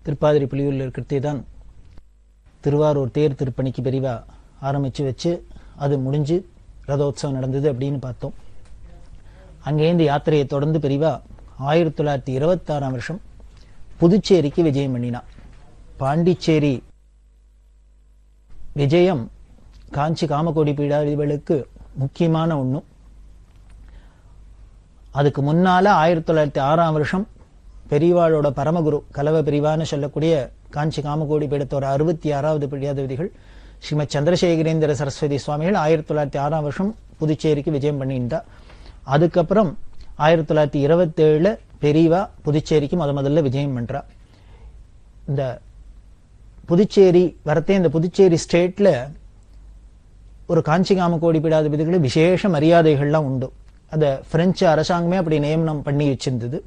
திருப்பாதிரி புலியூரில் இருக்கிறதே தான் திருவாரூர் தேர் திருப்பணிக்கு பெரிவா ஆரம்பித்து வச்சு அது முடிஞ்சு ரதோத்சவம் நடந்தது அப்படின்னு பார்த்தோம். அங்கேருந்து யாத்திரையை தொடர்ந்து பெரிவா 1926ஆம் வருஷம் புதுச்சேரிக்கு விஜயம் பண்ணினா. பாண்டிச்சேரி விஜயம் காஞ்சி காமகோடி பீடாதிபதிகளுக்கு முக்கியமான ஒண்ணு. அதுக்கு முன்னால 1906ஆம் வருஷம் பெரியவாளோட பரமகுரு கலவ பெரிவான்னு சொல்லக்கூடிய காஞ்சி காமகோடி பீடத்தோட 66வது பீடாதிபதிகள் ஸ்ரீமத் சந்திரசேகரேந்திர சரஸ்வதி சுவாமிகள் 1906ஆம் வருஷம் புதுச்சேரிக்கு விஜயம் பண்ணியிருந்தா. அதுக்கப்புறம் 1927 பெரியவா புதுச்சேரிக்கு முதல்ல விஜயம் பண்றா. இந்த புதுச்சேரி வரத்தே இந்த புதுச்சேரி ஸ்டேட்ல ஒரு காஞ்சி காமகோடி பீடாதிபதிகளுக்கு விசேஷ மரியாதைகள்லாம் உண்டு. அத பிரெஞ்சு அரசாங்கமே அப்படி நியமனம் பண்ணி வச்சிருந்தது.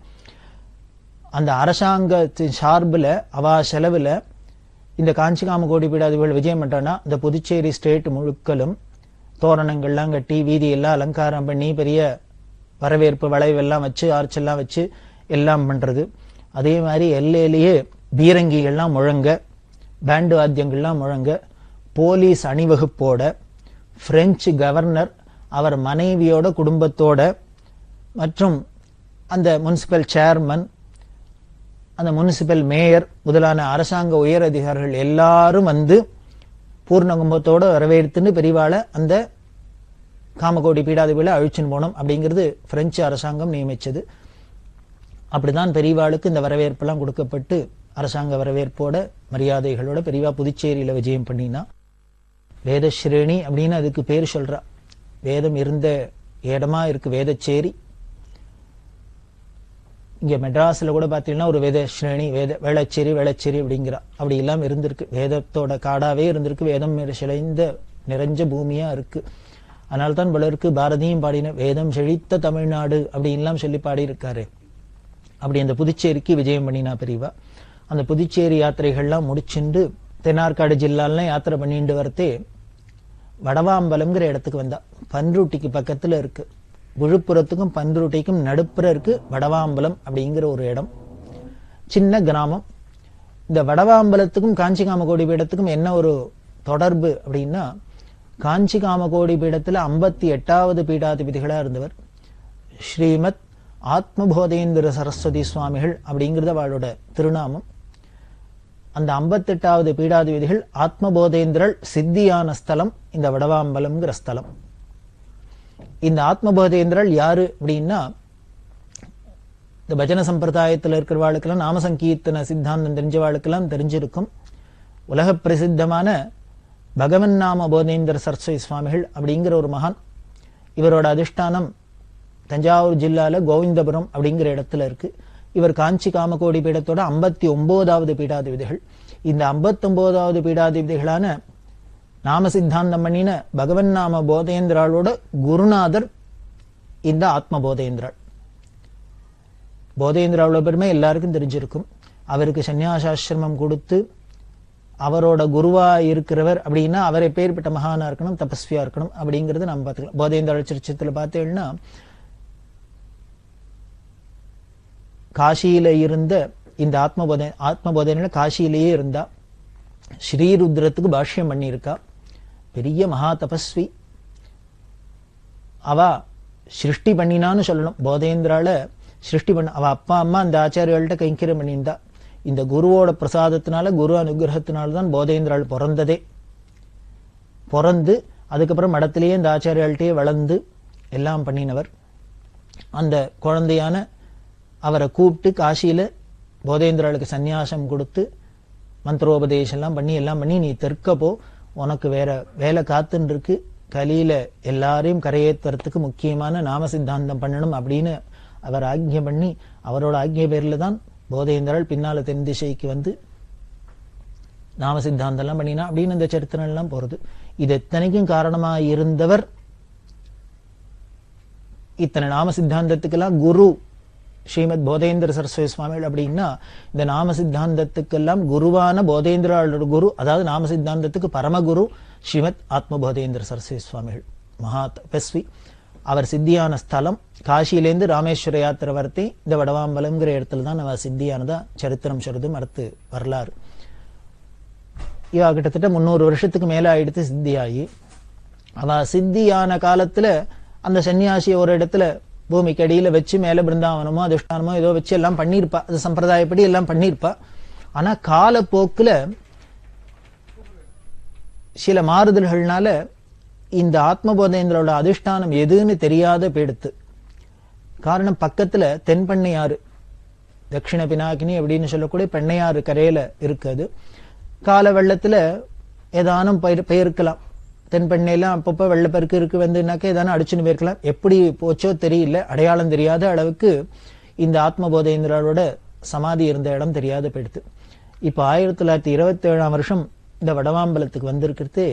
அந்த அரசாங்கத்தின் சார்பில் அவா செலவுல இந்த காஞ்சி காமகோடி பீடாதிபதிகள் விஜயம் பண்றான்னா இந்த புதுச்சேரி ஸ்டேட் முழுக்கலும் தோரணங்கள்லாம் கட்டி வீதி எல்லாம் அலங்காரம் பண்ணி பெரிய வரவேற்பு வளைவெல்லாம் வச்சு ஆர்ச்செல்லாம் வச்சு எல்லாம் பண்றது. அதே மாதிரி எல்லையிலேயே பீரங்கிகள்லாம் முழங்க, பேண்டு வாத்தியங்கள்லாம் முழங்க, போலீஸ் அணிவகுப்போட பிரெஞ்சு கவர்னர் அவர் மனைவியோட குடும்பத்தோட மற்றும் அந்த முனிசிபல் சேர்மன், அந்த முனிசிபல் மேயர் முதலான அரசாங்க உயர் அதிகாரிகள் எல்லாரும் வந்து பூர்ண கும்பத்தோட வரவேற்றுன்னு பெரியவாளை அந்த காமகோடி பீடாதிபதிகளை அழிச்சுன்னு போனோம் அப்படிங்கிறது பிரெஞ்சு அரசாங்கம் நியமிச்சது. அப்படிதான் பெரியவாளுக்கு இந்த வரவேற்பெல்லாம் கொடுக்கப்பட்டு அரசாங்க வரவேற்போட மரியாதைகளோட பெரியவா புதுச்சேரியில விஜயம் பண்ணினா. வேதஸ்ரேணி அப்படின்னு அதுக்கு பேர் சொல்றா. வேதம் இருந்த இடமா இருக்கு வேதச்சேரி. இங்க மெட்ராஸ்ல கூட பாத்தீங்கன்னா ஒரு வேதஸ்ரேணி வேளச்சேரி அப்படிங்கிறா. அப்படி எல்லாம் இருந்திருக்கு. வேதத்தோட காடாவே இருந்திருக்கு. வேதம் நிறைஞ்ச பூமியா இருக்கு. அதனால்தான் பலருக்கு பாரதியும் பாடின வேதம் செழித்த தமிழ்நாடு அப்படின்லாம் சொல்லி பாடியிருக்காரு. அப்படி அந்த புதுச்சேரிக்கு விஜயம் பண்ணினா பெரியவா. அந்த புதுச்சேரி யாத்திரைகள்லாம் முடிச்சுண்டு தென்னார்காடு ஜில்லாலாம் யாத்திரை பண்ணிட்டு வரத்தே வடவாம்பலம்ங்கிற இடத்துக்கு வந்தா. பன்ருட்டிக்கு பக்கத்துல இருக்கு. விழுப்புரத்துக்கும் பன்ருட்டிக்கும் நடுப்புற இருக்கு வடவாம்பலம் அப்படிங்கிற ஒரு இடம். சின்ன கிராமம். இந்த வடவாம்பலத்துக்கும் காஞ்சி காமகோடி பீடத்துக்கும் என்ன ஒரு தொடர்பு அப்படின்னா, காஞ்சி காமகோடி பீடத்துல 58வது பீடாதிபதிகளா இருந்தவர் ஸ்ரீமத் ஆத்மபோதேந்திர சரஸ்வதி சுவாமிகள் அப்படிங்கிறது அவளோட திருநாமம். அந்த 58வது பீடாதிபதிகள் ஆத்மபோதேந்திரல் சித்தியான ஸ்தலம் இந்த வடவாம்பலம்ங்கிற ஸ்தலம். இந்த ஆத்மபோதேந்திரல் யாரு அப்படின்னா, இந்த பஜன சம்பிரதாயத்தில் இருக்கிறவாளுக்கெல்லாம் நாம சங்கீர்த்தன சித்தாந்தம் தெரிஞ்சவாளுக்கெல்லாம் தெரிஞ்சிருக்கும். உலக பிரசித்தமான பகவன் நாம போதேந்திர சரஸ்வதி சுவாமிகள் அப்படிங்கிற ஒரு மகான். இவரோட அதிஷ்டானம் தஞ்சாவூர் ஜில்லால கோவிந்தபுரம் அப்படிங்கிற இடத்துல இருக்கு. இவர் காஞ்சி காமகோடி பீடத்தோட 59வது பீடாதிபதிகள். இந்த 59வது பீடாதிபதிகளான நாம சித்தாந்தம் பண்ணின பகவன் நாம போதேந்திராளோட குருநாதர் இந்த ஆத்ம போதேந்திராள். போதேந்திராவோட பெருமை எல்லாருக்கும் தெரிஞ்சிருக்கும். அவருக்கு சன்னியாசாசிரமம் கொடுத்து அவரோட குருவா இருக்கிறவர் அப்படின்னா அவர் எப்பேற்பட்ட மகானா இருக்கணும், தபஸ்வியா இருக்கணும் அப்படிங்கறது நம்ம பார்த்துக்கலாம். போதேந்திராள் சரித்திரத்துல பார்த்தேன்னா, காசியில இருந்த இந்த ஆத்மபோதேந்திர காசியிலேயே இருந்தா. ஸ்ரீருத்ரத்துக்கு பாஷ்யம் பண்ணியிருக்கா. பெரிய மகா தபஸ்வி. அவ சிருஷ்டி பண்ணினான்னு சொல்லணும். போதேந்திரால சிருஷ்டி பண்ண அவ அப்பா அம்மா அந்த ஆச்சாரியர்கள்ட்ட கைங்கரியம் பண்ணியிருந்தா. இந்த குருவோட பிரசாதத்தினால குரு அனுகிரகத்தினால்தான் போதேந்திராள் பிறந்ததே. பிறந்து அதுக்கப்புறம் மடத்திலேயே இந்த ஆச்சாரியர்கள்ட்டே வளர்ந்து எல்லாம் பண்ணினவர். அந்த குழந்தையான அவரை கூப்பிட்டு காசியில போதேந்திராளுக்கு சந்நியாசம் கொடுத்து மந்திரோபதேசம் எல்லாம் பண்ணி நீ தெற்க போ, உனக்கு வேற வேலை காத்துன்னு இருக்கு, கலியில எல்லாரையும் கரையேற்றுறதுக்கு முக்கியமான நாம சித்தாந்தம் பண்ணணும் அப்படின்னு அவர் ஆக்ஞை பண்ணி, அவரோட ஆக்ஞை பேர்ல தான் போதேந்திராள் பின்னால தென் திசைக்கு வந்து நாம சித்தாந்தம் எல்லாம் பண்ணினா அப்படின்னு இந்த சரித்திரம் எல்லாம் போறது. இது எத்தனைக்கும் காரணமா இருந்தவர் இத்தனை நாம சித்தாந்தத்துக்கெல்லாம் குரு ஸ்ரீமத் போதேந்திர சரஸ்வதி சுவாமிகள். அப்படின்னா இந்த நாம சித்தாந்தத்துக்கெல்லாம் குருவான போதேந்திராளோட குரு, அதாவது நாம சித்தாந்தத்துக்கு பரமகுரு ஸ்ரீமத் ஆத்ம போதேந்திர சரஸ்வதி சுவாமிகள். மகா தபஸ்வி. அவர் சித்தியான ஸ்தலம். காசியிலேருந்து ராமேஸ்வர யாத்திரை வரத்தி இந்த வடவாம்பலம்ங்கிற இடத்துல தான் அவ சித்தியானதா சரித்திரம் சொல்றது மறுத்து வரலாறு. இவா கிட்டத்தட்ட 300 வருஷத்துக்கு மேல ஆயிடுத்து சித்தியாகி. அவ சித்தியான காலத்துல அந்த சன்னியாசியை ஒரு இடத்துல பூமிக்கு அடியில வச்சு மேல பிருந்தாவனமோ அதிஷ்டானமோ ஏதோ வச்சு எல்லாம் பண்ணிருப்பா. அது சம்பிரதாயப்படி எல்லாம் பண்ணிருப்பா. ஆனா காலப்போக்குல சில மாறுதல்கள்னால இந்த ஆத்மபோதேந்திரோட அதிஷ்டானம் எதுன்னு தெரியாத போயிடுத்து. காரணம், பக்கத்துல தென்பண்ணையாறு, தட்சிண பினாக்கினி அப்படின்னு சொல்லக்கூடிய பெண்ணையாறு கரையில இருக்குது. கால வெள்ளத்துல ஏதானும் பெயர்க்கலாம். தென்பெண்ணையில அப்பப்போ வெள்ளப்பெருக்கு இருக்கு வந்துனாக்க ஏதானும் அடிச்சுன்னு போயிருக்கலாம். எப்படி போச்சோ தெரியல. அடையாளம் தெரியாத அளவுக்கு இந்த ஆத்மபோதேந்திரோட சமாதி இருந்த இடம் தெரியாத போயிடுத்து. இப்ப 1927ஆம் வருஷம் இந்த வடவாம்பலத்துக்கு வந்திருக்கிறது.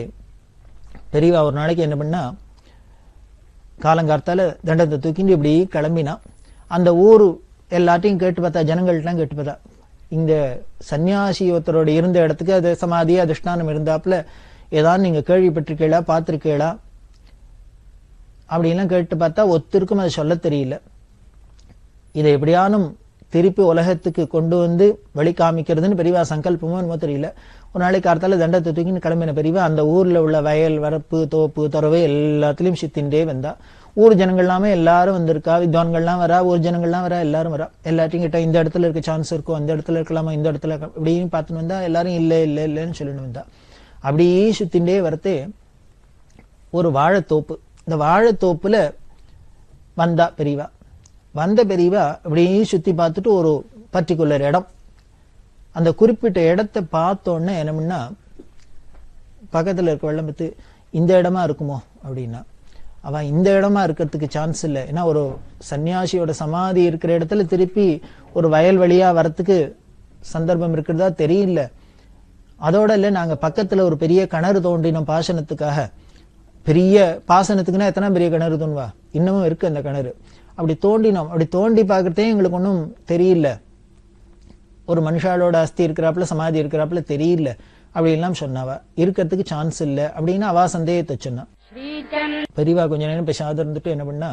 பெரியவா ஒரு நாளைக்கு என்ன பண்ணா, காலங்கார்த்தால தண்டத்தை தூக்கிட்டு இப்படி கிளம்பினா. அந்த ஊரு எல்லாத்தையும் கேட்டு பார்த்தா, ஜனங்கள்லாம் கேட்டு பார்த்தா, இந்த சன்னியாசி ஒருத்தரோட இருந்த இடத்துக்கு அது சமாதி அதிஷ்டானம் இருந்தாப்புல ஏதாவது நீங்க கேள்விப்பட்டிருக்கீளா, பார்த்திருக்கீளா அப்படின்லாம் கேட்டு பார்த்தா ஒருத்தருக்கும் அதை சொல்ல தெரியல. இதை எப்படியானும் திருப்பி உலகத்துக்கு கொண்டு வந்து வழி காமிக்கிறதுன்னு பெரியவா சங்கல்பமோ என்னமோ தெரியல. ஒரு நாளைக்கு கார்த்தால தண்டத்தை தூக்கின்னு கிளம்பின பெரியவா அந்த ஊர்ல உள்ள வயல் வரப்பு தோப்பு துறவு எல்லாத்திலையும் சுத்தின்டே வந்தா. ஊர் ஜனங்கள்லாமே எல்லாரும் வந்திருக்கா. வித்வான்கள்லாம் வரா, ஊர் ஜனங்கள்லாம் வரா, எல்லாரும் வரா. எல்லாத்தையும் கிட்ட இந்த இடத்துல இருக்க சான்ஸ் இருக்கும், அந்த இடத்துல இருக்கலாமா, இந்த இடத்துல இப்படின்னு பார்த்துன்னு வந்தா. எல்லாரும் இல்ல இல்ல இல்லன்னு சொல்லிட்டு வந்தா. அப்படியே சுத்தின்டே வரத்தே ஒரு வாழைத்தோப்பு. இந்த வாழைத்தோப்புல வந்தா பெரியவா. வந்த பெரியவா அப்படியே சுத்தி பார்த்துட்டு ஒரு பர்டிகுலர் இடம், அந்த குறிப்பிட்ட இடத்தை பார்த்தோன்னே என்ன பண்ணா, பக்கத்துல இருக்க வெள்ளம் பத்து இந்த இடமா இருக்குமோ அப்படின்னா. அவன் இந்த இடமா இருக்கிறதுக்கு சான்ஸ் இல்லை. ஏன்னா ஒரு சன்னியாசியோட சமாதி இருக்கிற இடத்துல திருப்பி ஒரு வயல் வழியா வரத்துக்கு சந்தர்ப்பம் இருக்கிறதா தெரியல. அதோட இல்ல, நாங்க பக்கத்துல ஒரு பெரிய கிணறு தோண்டினோம் பாசனத்துக்காக. பெரிய பாசனத்துக்குன்னா எத்தனை பெரிய கிணறு தோணுவா, இன்னமும் இருக்கு அந்த கிணறு. அப்படி தோண்டினோம். அப்படி தோண்டி பார்க்கறதே எங்களுக்கு ஒன்றும் தெரியல. ஒரு மனுஷாலோட அஸ்தி இருக்கிறாப்புல சமாதி இருக்கிறாப்புல தெரியல அப்படி எல்லாம் சொன்னாவா. இருக்கிறதுக்கு சான்ஸ் இல்லை அப்படின்னு அவா சந்தேகத்தை சொன்னா. பெரியவா கொஞ்ச நேரம் பேசாத இருந்துட்டு என்ன பண்ணா,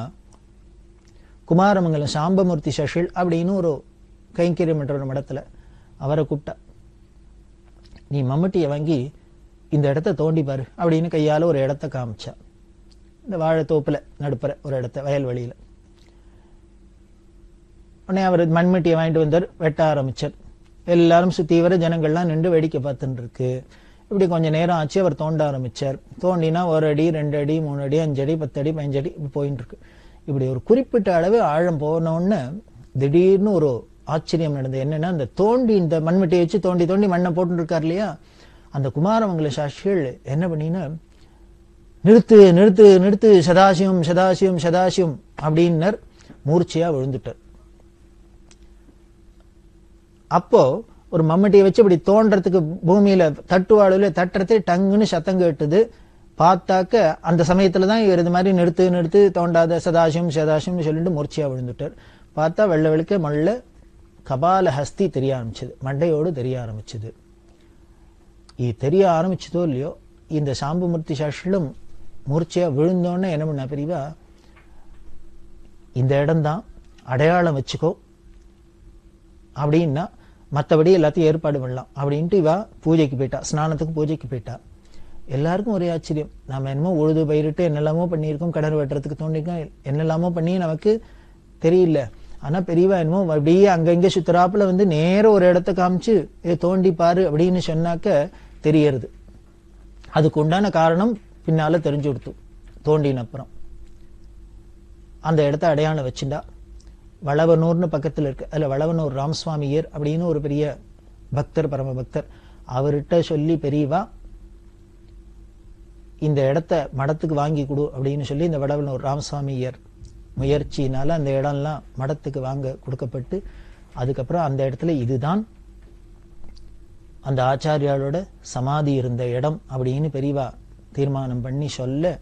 குமாரமங்கலம் சாம்பமூர்த்தி சஷில் அப்படின்னு ஒரு கைங்கரியம் என்ற ஒரு மடத்துல அவரை கூப்பிட்டா. நீ மம்மட்டியை வாங்கி இந்த இடத்த தோண்டி பாரு அப்படின்னு கையால ஒரு இடத்த காமிச்சா. இந்த வாழைத்தோப்புல நடுப்புற ஒரு இடத்த வயல்வெளியில. உடனே அவர் மண்மட்டியை வாங்கிட்டு வந்தார், வெட்ட ஆரம்பிச்சார். எல்லாரும் சுத்தி வர ஜனங்கள்லாம் நின்று வேடிக்கை பார்த்துட்டு இருக்கு. இப்படி கொஞ்ச நேரம் ஆச்சு. அவர் தோண்ட ஆரம்பிச்சார். தோண்டினா 1 அடி 2 அடி 3 அடி 5 அடி 10 அடி 15 அடி இப்படி போயிட்டு இருக்கு. இப்படி ஒரு குறிப்பிட்ட அளவு ஆழம் போனோன்னு திடீர்னு ஒரு ஆச்சரியம் நடந்தது. என்னன்னா, அந்த தோண்டி இந்த மண்மட்டியை வச்சு தோண்டி தோண்டி மண்ணை போட்டு இருக்காரு இல்லையா, அந்த குமாரமங்கல சாஸ்திரிகள் என்ன பண்ணினா, நிறுத்து நிறுத்து நிறுத்து, சதாசிவம் சதாசிவம் சதாசிவம் அப்படின்னர். மூர்ச்சையா விழுந்துட்டார். அப்போ ஒரு மம்மட்டியை வச்சு இப்படி தோன்றதுக்கு பூமியில தட்டுவாடுல தட்டுறது டங்குன்னு சத்தம் கேட்டுது. பார்த்தாக்க அந்த சமயத்துலதான் இவர் இது மாதிரி நிறுத்து நிறுத்து தோண்டாத சதாசிவம் சதாசிவம் சொல்லிட்டு மூர்ச்சையா விழுந்துட்டார். பார்த்தா வெள்ள வெளுக்க மல்ல கபால ஹஸ்தி தெரிய ஆரம்பிச்சது, மண்டையோடு தெரிய ஆரம்பிச்சது. இது தெரிய ஆரம்பிச்சதோ இல்லையோ, இந்த சாம்பமூர்த்தி சாஸ்திரிலும் மூர்ச்சையா விழுந்தோன்னு என்ன பண்ண பெரியவா, இந்த இடம்தான் அடையாளம் வச்சுக்கோ அப்படின்னா மற்றபடி எல்லாத்தையும் ஏற்பாடு பண்ணலாம் அப்படின்ட்டு இவா பூஜைக்கு போயிட்டா. ஸ்நானத்துக்கு பூஜைக்கு போயிட்டா. எல்லாருக்கும் ஒரே ஆச்சரியம். நாம என்னமோ உழுது பயிரிட்டு என்னெல்லாமோ பண்ணியிருக்கோம், கிணறு வெட்டுறதுக்கு தோண்டிருக்கோம், என்னெல்லாமோ பண்ணி நமக்கு தெரியல. ஆனா பெரியவா என்னமோ அப்படியே அங்கங்க சுத்துறாப்புல வந்து நேரம் ஒரு இடத்த காமிச்சு தோண்டி பாரு அப்படின்னு சொன்னாக்க தெரியறது. அதுக்கு உண்டான காரணம் பின்னால தெரிஞ்சு கொடுத்து. தோண்டின அப்புறம் அந்த இடத்த அடையாளம் வச்சுண்டா. வளவனூர்னு பக்கத்துல இருக்கு. அதுல வளவனூர் ராமசுவாமியர் அப்படின்னு ஒரு பெரிய பக்தர், பரம பக்தர். அவர்கிட்ட சொல்லி பெரியவா இந்த இடத்த மடத்துக்கு வாங்கி கொடு அப்படின்னு சொல்லி இந்த வளவனூர் ராமசுவாமியர் முயற்சியினால அந்த இடம்லாம் மடத்துக்கு வாங்க கொடுக்கப்பட்டு, அதுக்கப்புறம் அந்த இடத்துல இதுதான் அந்த ஆச்சாரியாளோட சமாதி இருந்த இடம் அப்படின்னு பெரியவா தீர்மானம் பண்ணி சொல்ல,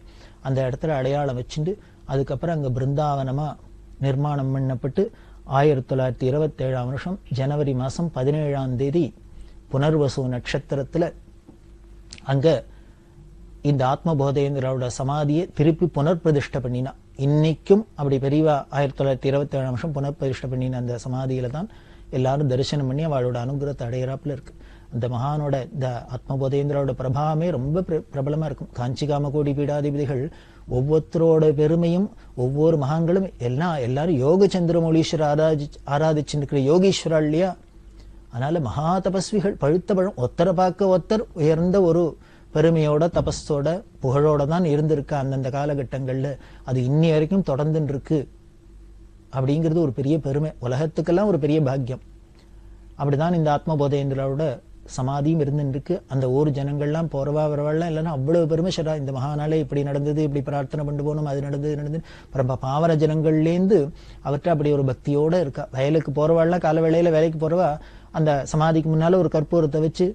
அந்த இடத்துல அடையாளம் வச்சுட்டு அதுக்கப்புறம் அங்க பிருந்தாவனமா நிர்மாணம் பண்ணப்பட்டு 1927ஆம் வருஷம் ஜனவரி மாசம் 17ஆம் தேதி புனர்வசு நட்சத்திரத்துல அங்க இந்த ஆத்மபோதேந்திரோட சமாதியை திருப்பி புனர்பிரதிஷ்டை பண்ணினா. இன்னைக்கும் அப்படி பெரியவா 1927 புனப்பிரதிஷ்டை பண்ணின அந்த சமாதியில தான் எல்லாரும் தரிசனம் பண்ணி அவளோட அனுகிரகத்தை அடையிறாப்புல இருக்கு. அந்த மகானோட இந்த ஆத்மபோதேந்திரோட பிரபாவமே ரொம்ப பிரபலமா இருக்கும். காஞ்சி காமகோடி பீடாதிபதிகள் ஒவ்வொருத்தரோட பெருமையும் ஒவ்வொரு மகான்களும் எல்லாரும் யோக சந்திரமௌலீஸ்வர ஆராதிச்சுட்டு இருக்கிற யோகீஸ்வரா இல்லையா? அதனால மகா தபஸ்விகள் பழுத்த பழம் ஒத்தரை பார்க்க ஒத்தர் உயர்ந்த ஒரு பெருமையோட தபஸோட புகழோட தான் இருந்திருக்கு அந்தந்த காலகட்டங்கள்ல. அது இன்னி வரைக்கும் தொடர்ந்துட்டு இருக்கு அப்படிங்கிறது ஒரு பெரிய பெருமை, உலகத்துக்கெல்லாம் ஒரு பெரிய பாக்கியம். அப்படிதான் இந்த ஆத்மபோதேந்திரோட சமாதியும் இருந்துருக்கு. அந்த ஊர் ஜனங்கள்லாம் போறவா வரவாள்லாம் இல்லைன்னா அவ்வளவு பெருமை சொல்றா, இந்த மகானாலே இப்படி நடந்தது, இப்படி பிரார்த்தனை பண்ணி போனோம், அது நடந்தது பாவர ஜனங்கள்லேருந்து அவர்கிட்ட அப்படி ஒரு பக்தியோட இருக்கா. வயலுக்கு போறவாள்லாம் கால வேளையில வேலைக்கு போறவா அந்த சமாதிக்கு முன்னால ஒரு கற்பூரத்தை வச்சு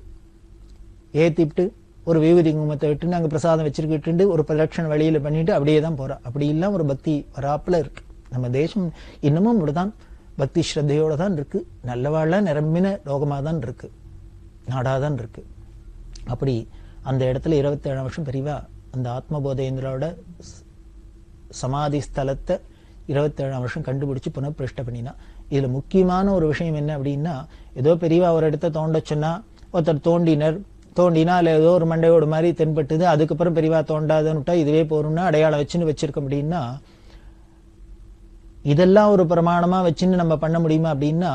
ஏத்திட்டு ஒரு விபூதி குங்குமத்தை விட்டு அங்க பிரசாதம் வச்சிருக்கிட்டு ஒரு பிரதட்சணை வழியில பண்ணிட்டு அப்படியே தான் போறா. அப்படி எல்லாம் ஒரு பக்தி வராப்புல இருக்கு. நம்ம தேசம் இன்னமும் இப்படிதான் பக்தி ஸ்ரத்தையோட தான் இருக்கு. நல்லவாழ்ல நிரம்பின லோகமாக தான் இருக்கு, நாடாதான் இருக்கு. அப்படி அந்த இடத்துல 27 வருஷம் பெரியவா அந்த ஆத்மபோதேந்திரோட சமாதி ஸ்தலத்தை 27 வருஷம் கண்டுபிடிச்சு புனப்பிரஷ்ட பண்ணினா. இதுல முக்கியமான ஒரு விஷயம் என்ன அப்படின்னா, ஏதோ பெரியவா ஒரு இடத்த தோண்ட சொன்னா ஒருத்தர் தோண்டினா இல்ல ஏதோ ஒரு மண்டையோடு மாதிரி தென்பட்டுது, அதுக்கப்புறம் பெரியவா தோண்டாதன்னுட்டா இதுவே போறோம்னா அடையாளம் வச்சுன்னு வச்சிருக்க அப்படின்னா, இதெல்லாம் ஒரு பிரமாணமா வச்சுன்னு நம்ம பண்ண முடியுமா அப்படின்னா,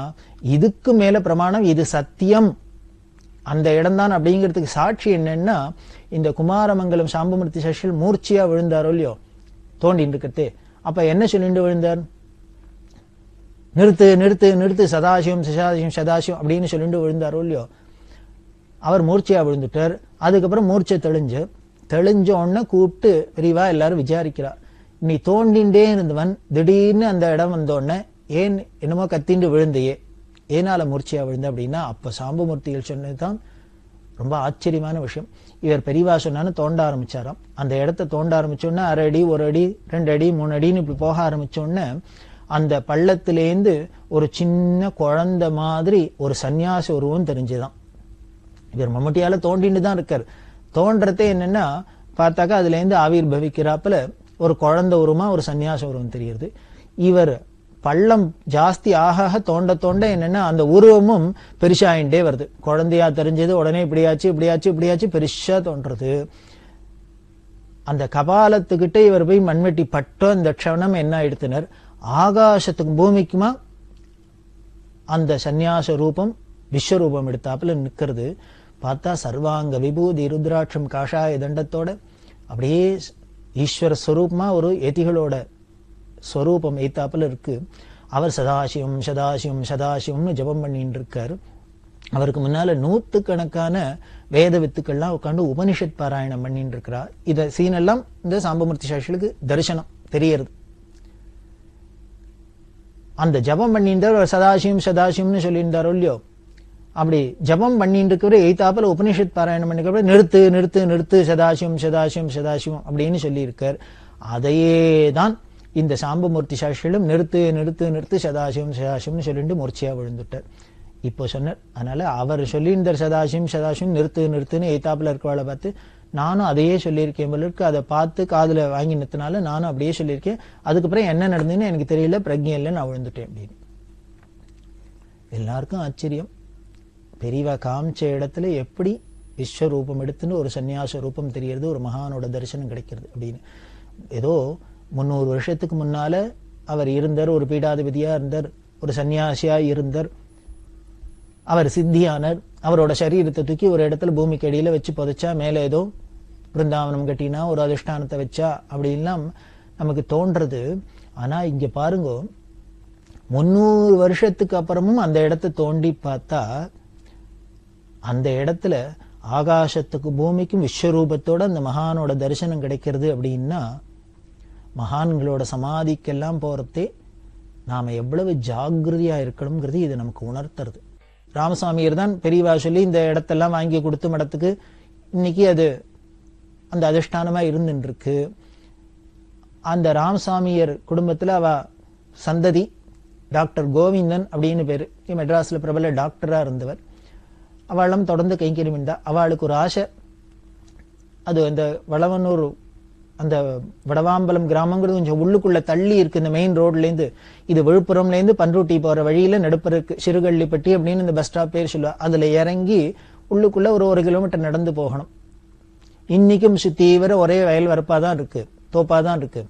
இதுக்கு மேல பிரமாணம், இது சத்தியம் அந்த இடம் தான் அப்படிங்கிறதுக்கு சாட்சி என்னன்னா, இந்த குமாரமங்கலம் சாம்பமூர்த்தி சஷ்யல் மூர்ச்சியா விழுந்தாரோ இல்லையோ தோண்டின்னு இருக்கிறது. அப்ப என்ன சொல்லிட்டு விழுந்தார்? நிறுத்து நிறுத்து நிறுத்து, சதாசிவம் சதாசிவம் சதாசிவம் அப்படின்னு சொல்லிட்டு விழுந்தாரோ இல்லையோ. அவர் மூர்ச்சியா விழுந்துட்டார். அதுக்கப்புறம் மூர்ச்சை தெளிஞ்ச உடனே கூப்பிட்டு பெரியவா எல்லாரும் விசாரிக்கிறார். நீ தோண்டிண்டே இருந்தவன் திடீர்னு அந்த இடம் வந்தோடனே ஏன் என்னமோ கத்திண்டு விழுந்தையே, ஏனால மூர்ச்சியா விழுந்த அப்படின்னா, அப்ப சாம்பமூர்த்திகள் சொன்னதுதான் ரொம்ப ஆச்சரியமான விஷயம். இவர் பெரியவா சொன்னான்னு தோண்ட ஆரம்பிச்சாராம். அந்த இடத்த தோண்ட ஆரம்பிச்சோடனே 1/2 அடி 1 அடி 2 அடி 3 அடின்னு இப்படி போக ஆரம்பிச்சோடனே அந்த பள்ளத்திலேருந்து ஒரு சின்ன குழந்தை மாதிரி ஒரு சன்னியாசி உருவம் தெரிஞ்சுதான். இவர் மம்முட்டியால தோண்டின்னு தான் இருக்கார். தோன்றதே என்னன்னா பார்த்தாக்கா அதுல இருந்து ஆவிர் பவிக்கிறாப்புல ஒரு குழந்தை உருவமா ஒரு சன்னியாச உருவம் தெரியுது. இவர் பள்ளம் ஜாஸ்தி ஆக தோண்ட தோண்ட என்னன்னா அந்த உருவமும் பெருசாயிண்டே வருது. குழந்தையா தெரிஞ்சது உடனே இப்படியாச்சு இப்படியாச்சு இப்படியாச்சு பெருசா தோன்றது. அந்த கபாலத்துக்கிட்ட இவர் போய் மண்வெட்டி பட்டோ அந்த க்ஷணம் என்ன எடுத்தினர், ஆகாசத்துக்கு பூமிக்குமா அந்த சந்நியாச ரூபம் விஸ்வரூபம் எடுத்தாப்புல நிக்கிறது. பார்த்தா சர்வாங்க விபூதி ருத்ராட்சம் காஷாய தண்டத்தோட அப்படியே ஈஸ்வர ஸ்வரூபமா ஒரு எதிகளோட ஸ்வரூபம் ஏத்தாப்புல இருக்கு. அவர் சதாசிவம் சதாசிவம் சதாசிவம்னு ஜபம் பண்ணிட்டு இருக்காரு. அவருக்கு முன்னால 100கணக்கான வேத வித்துக்கள்லாம் உட்காந்து உபனிஷத் பாராயணம் பண்ணிட்டு இருக்கிறா. இத சீனெல்லாம் இந்த சாம்பமூர்த்தி சாஸ்திரிகளுக்கு தரிசனம் தெரியறது. அந்த ஜபம் பண்ணிட்டு சதாசிவம் சதாசிவம்னு சொல்லியிருந்தாரோ இல்லையோ, அப்படி ஜபம் பண்ணிட்டு இருக்கிற எய்தாப்புல உபனிஷத் பாராயணம் பண்ணிக்க நிறுத்து நிறுத்து நிறுத்து சதாசிவம் சதாசிவம் சதாசிவம் அப்படின்னு சொல்லி இருக்கார். அதையே தான் இந்த சாம்பமூர்த்தி சாஸ்திரிகளும் நிறுத்து நிறுத்து நிறுத்து சதாசிவம் சதாசிவம்னு சொல்லிட்டு மூர்ச்சியா விழுந்துட்டார். இப்போ சொன்னார். அதனால அவர் சொல்லியிருந்தார் சதாசிவம் சதாசிவம் நிறுத்து நிறுத்துன்னு எய்தாப்புல இருக்கிறவளை பார்த்து நானும் அதையே சொல்லியிருக்கேன் போல இருக்கு. அதை பார்த்து காதுல வாங்கி நிறுத்தினால நானும் அப்படியே சொல்லியிருக்கேன். அதுக்கப்புறம் என்ன நடந்ததுன்னு எனக்கு தெரியல, பிரக்ஞை இல்லை, நான் விழுந்துட்டேன் அப்படின்னு. எல்லாருக்கும் ஆச்சரியம். பெரியவா காமிச்ச இடத்துல எப்படி விஸ்வரூபம் எடுத்துன்னு ஒரு சன்னியாச ரூபம் தெரியறது, ஒரு மகானோட தரிசனம் கிடைக்கிறது அப்படின்னு. ஏதோ 300 வருஷத்துக்கு முன்னால அவர் இருந்தார், ஒரு பீடாதிபதியா இருந்தார், ஒரு சன்னியாசியா இருந்தார், அவர் சித்தியானர். அவரோட சரீரத்தை தூக்கி ஒரு இடத்துல பூமிக்கு அடியில வச்சு புதைச்சா, மேல ஏதோ பிருந்தாவனம் கட்டினா, ஒரு அதிஷ்டானத்தை வச்சா அப்படின்லாம் நமக்கு தோன்றது. ஆனா இங்க பாருங்க, 300 வருஷத்துக்கு அப்புறமும் அந்த இடத்தை தோண்டி பார்த்தா அந்த இடத்துல ஆகாசத்துக்கு பூமிக்கும் விஸ்வரூபத்தோட அந்த மகானோட தரிசனம் கிடைக்கிறது. அப்படின்னா மகான்களோட சமாதிக்கெல்லாம் போறதே நாம எவ்வளவு ஜாகிரதையா இருக்கணும்ங்கிறது இது நமக்கு உணர்த்துறது. ராமசாமியர் தான் பெரியவா சொல்லி இந்த இடத்தெல்லாம் வாங்கி கொடுத்து மடத்துக்கு இன்னைக்கு அது அந்த அதிஷ்டானமா இருந்துட்டு இருக்கு. அந்த ராமசாமியர் குடும்பத்துல அவ சந்ததி டாக்டர் கோவிந்தன் அப்படின்னு பேரு, மெட்ராஸ்ல பிரபல டாக்டரா இருந்தவர். அவளும் தொடர்ந்து கைங்கரியம் இருந்தா. அவளுக்கு ஒரு ஆசை, அது அந்த வளவனூர் அந்த வடவாம்பலம் கிராமங்கிறது கொஞ்சம் உள்ளுக்குள்ள தள்ளி இருக்கு இந்த மெயின் ரோட்ல இருந்து. இது விழுப்புரம்ல இருந்து பன்ருட்டி போற வழியில நடுப்பருக்கு சிறுகள்ளிப்பட்டி அப்படின்னு இந்த பஸ் ஸ்டாப் பேர் சொல்லுவா. அதுல இறங்கி உள்ளுக்குள்ள ஒரு கிலோமீட்டர் நடந்து போகணும். இன்னைக்கும் தீவிர ஒரே வயல் வரப்பா தான் இருக்கு, தோப்பா தான் இருக்கு.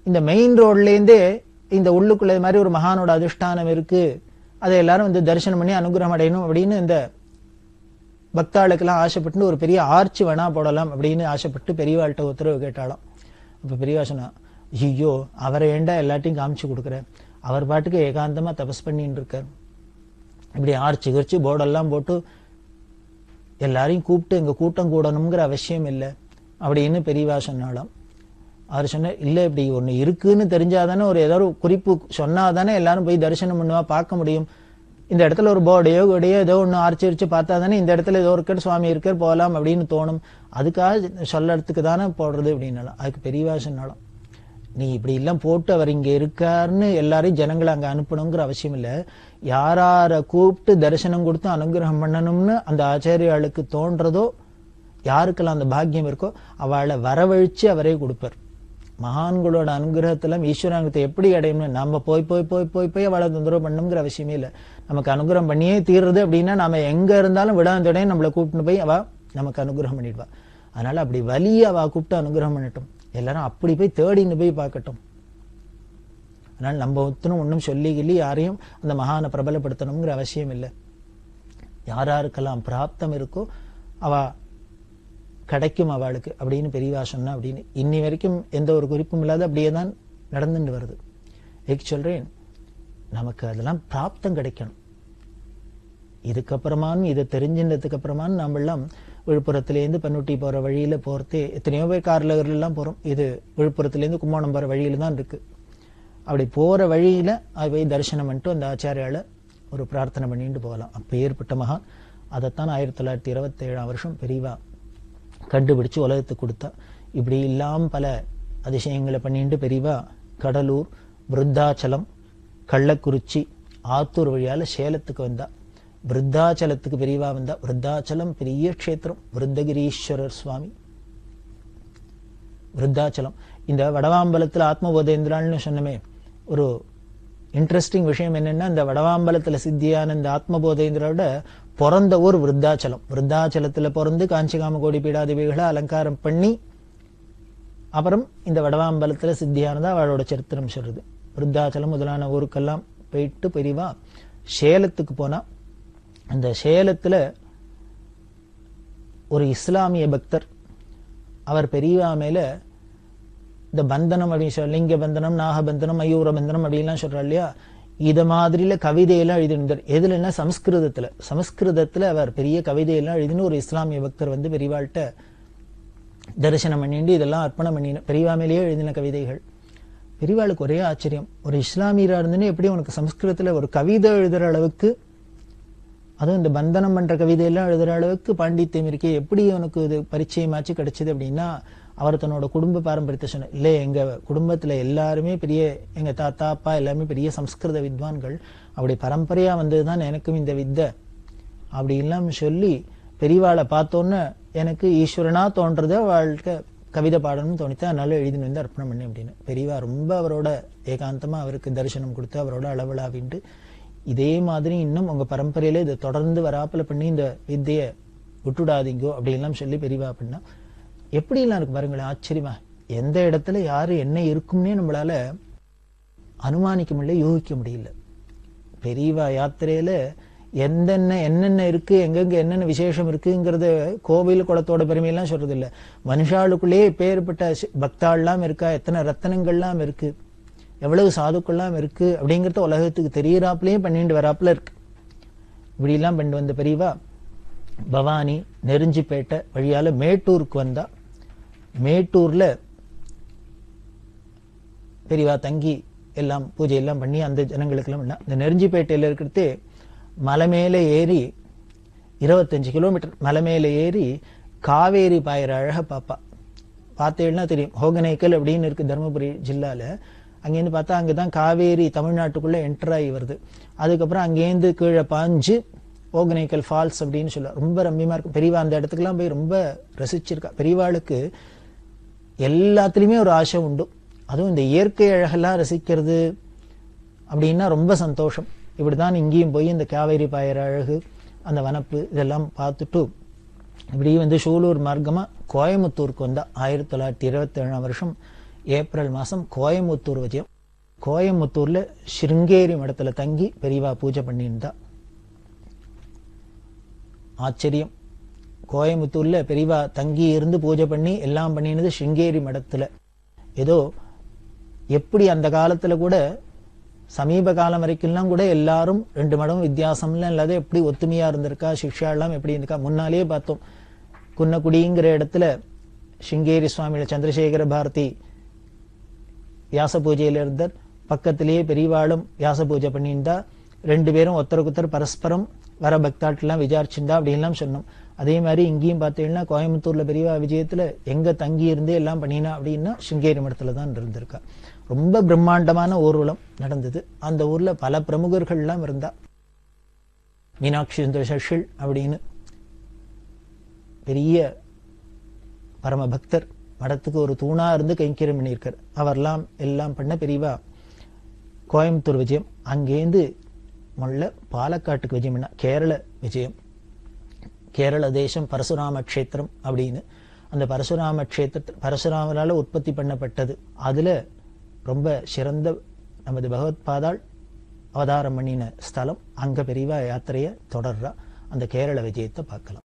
இந்த மெயின் ரோட்ல இருந்தே இந்த உள்ளுக்குள்ள மாதிரி ஒரு மகானோட அதிஷ்டானம் இருக்கு, அதை எல்லாரும் வந்து தரிசனம் பண்ணி அனுகிரகம் அடையணும் அப்படின்னு இந்த பக்தாளுக்கெல்லாம் ஆசைப்பட்டு ஒரு பெரிய ஆர்ச்சி வேணா போடலாம் அப்படின்னு ஆசைப்பட்டு பெரியவாள்கிட்ட உத்தரவு கேட்டாலும். அப்ப பெரியவா சொன்னா, ஐயோ அவரை ஏண்டா எல்லாத்தையும் காமிச்சு கொடுக்குற, அவர் பாட்டுக்கு ஏகாந்தமா தபஸ் பண்ணிட்டு இருக்கார், இப்படி ஆர்ச்சி கரிச்சு போர்டெல்லாம் போட்டு எல்லாரையும் கூப்பிட்டு இங்க கூட்டம் கூடணுங்கிற அவசியம் இல்லை அப்படின்னு பெரியவா சொன்னாலும். அவர் சொன்ன, இல்ல இப்படி ஒண்ணு இருக்குன்னு தெரிஞ்சாதானே, ஒரு ஏதாவது குறிப்பு சொன்னாதானே எல்லாரும் போய் தரிசனம் பண்ணுவா, பார்க்க முடியும். இந்த இடத்துல ஒரு போர்டையோ கொடையோ ஏதோ ஒண்ணு ஆர்ச்சிரிச்சு பார்த்தா தானே இந்த இடத்துல ஏதோ இருக்கார் சுவாமி இருக்கார் போகலாம் அப்படின்னு தோணும். அதுக்காக சொல்லறதுக்கு தானே போடுறது அப்படின்னாலும். அதுக்கு பெரியவா சொன்னாலும், நீ இப்படி எல்லாம் போட்டு அவர் இங்க இருக்காருன்னு எல்லாரையும் ஜனங்களை அங்க அனுப்பணுங்கிற அவசியம் இல்லை. யாரார கூப்பிட்டு தரிசனம் கொடுத்து அனுகிரகம் பண்ணணும்னு அந்த ஆச்சாரியாளுக்கு தோன்றதோ, யாருக்கெல்லாம் அந்த பாக்கியம் இருக்கோ அவளை வரவழிச்சு அவரே கொடுப்பார். மகான்களோட அனுகிரகத்துல ஈஸ்வராங்கத்தை எப்படி அடையணும்னு நம்ம போய் போய் போய் போய் போய் அவளை தொந்தரவு பண்ணணுங்கிற அவசியமே இல்லை. நமக்கு அனுகிரகம் பண்ணியே தீர்றது அப்படின்னா நாம எங்க இருந்தாலும் விடாந்தோடனே நம்மளை கூப்பிட்டு போய் அவ நமக்கு அனுகிரகம் பண்ணிடுவா. அதனால அப்படி வலிய அவ கூப்பிட்டு அனுகிரகம் பண்ணட்டும், எல்லாரும் அப்படி போய் தேடின்னு போய் பார்க்கட்டும். அதனால நம்ம ஒத்தனும் ஒன்றும் சொல்லி கிள்ளி யாரையும் அந்த மகானை பிரபலப்படுத்தணுங்கிற அவசியம் இல்லை. யாராருக்கெல்லாம் பிராப்தம் இருக்கோ அவ கிடைக்கும் அவளுக்கு அப்படின்னு பெரியவா சொன்னா. அப்படின்னு இன்னி வரைக்கும் எந்த ஒரு குறிப்பும் இல்லாத அப்படியே தான் நடந்துட்டு வருது. ஏக்கு சொல்றேன், நமக்கு அதெல்லாம் பிராப்தம் கிடைக்கணும். இதுக்கப்புறமானு இதை தெரிஞ்சின்றதுக்கு அப்புறமானு நம்ம எல்லாம் விழுப்புரத்திலேருந்து பன்ருட்டி போற வழியில போறதே எத்தனையோ பேர் கார்ல எல்லாம் போறோம். இது விழுப்புரத்திலேருந்து கும்போணம் போற வழியில தான் இருக்கு. அப்படி போற வழியில போய் தரிசனம் பண்ணிட்டு அந்த ஆச்சாரியால ஒரு பிரார்த்தனை பண்ணிட்டு போகலாம். அப்ப ஏற்பட்ட மகான் அதைத்தான் 1927 வருஷம் பெரியவா கண்டுபிடிச்சு உலகத்துக்கு கொடுத்தா. இப்படி இல்லாம பல அதிசயங்களை பண்ணிட்டு பெரியவா கடலூர், விருத்தாச்சலம், கள்ளக்குறிச்சி, ஆத்தூர் வழியால சேலத்துக்கு வந்தா. விருத்தாச்சலத்துக்கு பெரியவா வந்தா. விருத்தாச்சலம் பெரிய க்ஷேத்திரம், விருத்தகிரீஸ்வரர் சுவாமி. விருத்தாச்சலம் இந்த வடவாம்பலத்துல ஆத்மபோதேந்திரான்னு சொன்னமே, ஒரு இன்ட்ரெஸ்டிங் விஷயம் என்னன்னா, இந்த வடவாம்பலத்துல சித்தியான இந்த ஆத்மபோதேந்திரோட பிறந்த ஊர் விருத்தாச்சலம். விருத்தாச்சலத்துல பிறந்து காஞ்சிகாமகோடி பீடாதிபதிகளை அலங்காரம் பண்ணி அப்புறம் இந்த வடவாம்பலத்துல சித்தியானதா அவளோட சரித்திரம் சொல்றது. விருத்தாச்சலம் முதலான ஊருக்கெல்லாம் போயிட்டு பெரியவா சேலத்துக்கு போனா. அந்த சேலத்துல ஒரு இஸ்லாமிய பக்தர், அவர் பெரியவா மேல இந்த பந்தனம் அப்படின்னு சொல்ல, லிங்க பந்தனம், நாகபந்தனம், மயூர பந்தனம் அப்படின்லாம் சொல்றா இல்லையா, இத மாதிரில கவிதையெல்லாம் எழுதினார். எதுலன்னா சமஸ்கிருதத்துல. சமஸ்கிருதத்துல அவர் பெரிய கவிதையெல்லாம் எழுதினு ஒரு இஸ்லாமிய பக்தர் வந்து பெரியவாள்கிட்ட தரிசனம் பண்ணிட்டு இதெல்லாம் அர்ப்பணம் பண்ணின. பெரியவா மேலேயே எழுதின கவிதைகள். பெரியவாளுக்கு ஒரே ஆச்சரியம், ஒரு இஸ்லாமியரா இருந்துன்னு எப்படி உனக்கு சமஸ்கிருதத்துல ஒரு கவிதை எழுதுற அளவுக்கு, அதுவும் இந்த பந்தனம் பண்ற கவிதையெல்லாம் எழுதுற அளவுக்கு பாண்டித்யம் இருக்கே, எப்படி உனக்கு இது பரிச்சயமாச்சு கிடைச்சது அப்படின்னா, அவர் தன்னோட குடும்ப பாரம்பரியத்தை சொன்ன. இல்லை, எங்க குடும்பத்துல எல்லாருமே பெரிய, எங்க தாத்தா அப்பா எல்லாமே பெரிய சம்ஸ்கிருத வித்வான்கள், அப்படி பரம்பரையா வந்ததுதான் எனக்கும் இந்த வித்தை அப்படி இல்லாம சொல்லி பெரியவாளை பார்த்தோன்னு எனக்கு ஈஸ்வரனா தோன்றது, அவளுக்கு கவிதை பாடணும்னு தோணித்தான், அதனால எழுதினு வந்து அர்ப்பணம் பண்ணி அப்படின்னு. பெரியவா ரொம்ப அவரோட ஏகாந்தமா அவருக்கு தரிசனம் கொடுத்து அவரோட அளவலாவின்ட்டு, இதே மாதிரி இன்னும் உங்க பரம்பரையில இதை தொடர்ந்து வராப்புல பண்ணி இந்த வித்தையை விட்டுடாதீங்கோ அப்படின்லாம் சொல்லி பெரியவா பண்ணா. எப்படிலாம் இருக்கு பாருங்களேன், ஆச்சரியமா. எந்த இடத்துல யாரு என்ன இருக்கும்னே நம்மளால அனுமானிக்க முடியல, யோகிக்க முடியல. பெரியவா யாத்திரையில என்னென்ன இருக்கு, எங்கெங்க என்னென்ன விசேஷம் இருக்குங்கிறது கோவில் குளத்தோட பெருமையெல்லாம் சொல்றது இல்ல, மனுஷாளுக்குள்ளேயே இப்பேற்பட்ட பக்தாள்லாம் இருக்கா, எத்தனை ரத்தனங்கள்லாம் இருக்கு, எவ்வளவு சாதுக்கள்லாம் இருக்கு அப்படிங்கறத உலகத்துக்கு தெரியறாப்புலயே பண்ணிட்டு வராப்புல இருக்கு. இப்படி எல்லாம் பண்ணிட்டு வந்த பெரியவா பவானி நெருஞ்சிப்பேட்டை வழியால மேட்டூருக்கு வந்தா. மேட்டூர்ல பெரியவா தங்கி எல்லாம் பூஜை எல்லாம் பண்ணி அந்த ஜனங்களுக்கு எல்லாம் இந்த நெருஞ்சிப்பேட்டையில இருக்கிறது மலை மேல ஏறி 25 கிலோமீட்டர் மலை மேல ஏறி காவேரி பாயிற அழக பாப்பா. பார்த்தேன்னா தெரியும், ஹோகனேக்கல் அப்படின்னு இருக்கு தர்மபுரி ஜில்லால. அங்கேருந்து பார்த்தா அங்கதான் காவேரி தமிழ்நாட்டுக்குள்ள என்டர் ஆகி வருது. அதுக்கப்புறம் அங்கேருந்து கீழே பாஞ்சு ஓகனேக்கல் ஃபால்ஸ் அப்படின்னு சொல்ல ரொம்ப ரம்மியமா இருக்கும். பெரியவா அந்த இடத்துக்குலாம் போய் ரொம்ப ரசிச்சிருக்கா. பெரியவாளுக்கு எல்லாத்துலேயுமே ஒரு ஆசை உண்டு. அதுவும் இந்த இயற்கை அழகெல்லாம் ரசிக்கிறது அப்படின்னா ரொம்ப சந்தோஷம். இப்படிதான் இங்கேயும் போய் இந்த காவேரி பாயிற அழகு, அந்த வனப்பு இதெல்லாம் பார்த்துட்டு இப்படி சூலூர் மார்க்கமா கோயமுத்தூருக்கு வந்தா. 1927 ஏப்ரல் மாசம் கோயமுத்தூர் விஜயம். கோயமுத்தூர்ல சிருங்கேரி மடத்துல தங்கி பெரியவா பூஜை பண்ணியிருந்தா. ஆச்சரியம். கோயமுத்தூர்ல பெரியவா தங்கி இருந்து பூஜை பண்ணி எல்லாம் பண்ணினது சிருங்கேரி மடத்துல. ஏதோ எப்படி அந்த காலத்துல கூட சமீப காலம் வரைக்கும்லாம் கூட எல்லாரும் 2 மடம் வித்தியாசம்லாம் இல்லாத எப்படி ஒத்துமையா இருந்திருக்கா, சிக்ஷா எல்லாம் எப்படி இருந்திருக்கா. முன்னாலேயே பார்த்தோம், குன்னக்குடிங்கிற இடத்துல சிங்கேரி சுவாமியில சந்திரசேகர பாரதி வியாச பூஜையில இருந்தார். பக்கத்திலேயே பெரியவாளும் வியாச பூஜை பண்ணியிருந்தா. 2 பேரும் ஒருத்தருக்குத்தர் பரஸ்பரம் வர பக்தாட்டெல்லாம் விசாரிச்சிருந்தா அப்படின்லாம் சொன்னோம். அதே மாதிரி இங்கேயும் பார்த்தீங்கன்னா கோயம்புத்தூர்ல பெரியவா விஜயத்துல எங்க தங்கி இருந்தே எல்லாம் பண்ணினா அப்படின்னா சிங்கேரி மடத்துல தான் இருந்திருக்கா. ரொம்ப பிரம்மாண்டமான ஊர்வலம் நடந்தது. அந்த ஊர்ல பல பிரமுகர்கள் எல்லாம் இருந்தா. மீனாட்சி சுந்தர சஷ்டில் அப்படின்னு பெரிய பரம பக்தர், மடத்துக்கு ஒரு தூணா இருந்து கைங்கரியம் பண்ணியிருக்கார். அவர்லாம் எல்லாம் பண்ண பெரியவா கோயம்புத்தூர் விஜயம். அங்கேருந்து முதல்ல பாலக்காட்டுக்கு விஜயம் பண்ண. கேரள விஜயம். கேரள தேசம் பரசுராம கஷேத்திரம் அப்படின்னு. அந்த பரசுராம கஷேத்திர பரசுராமரால உற்பத்தி பண்ணப்பட்டது. அதுல ரொம்ப சிறந்த நமது பகவத் பாதாள் அவதாரம் பண்ணின ஸ்தலம். அங்க பெரியவா யாத்திரையை தொடர்றா. அந்த கேரள விஜயத்தை பார்க்கலாம்.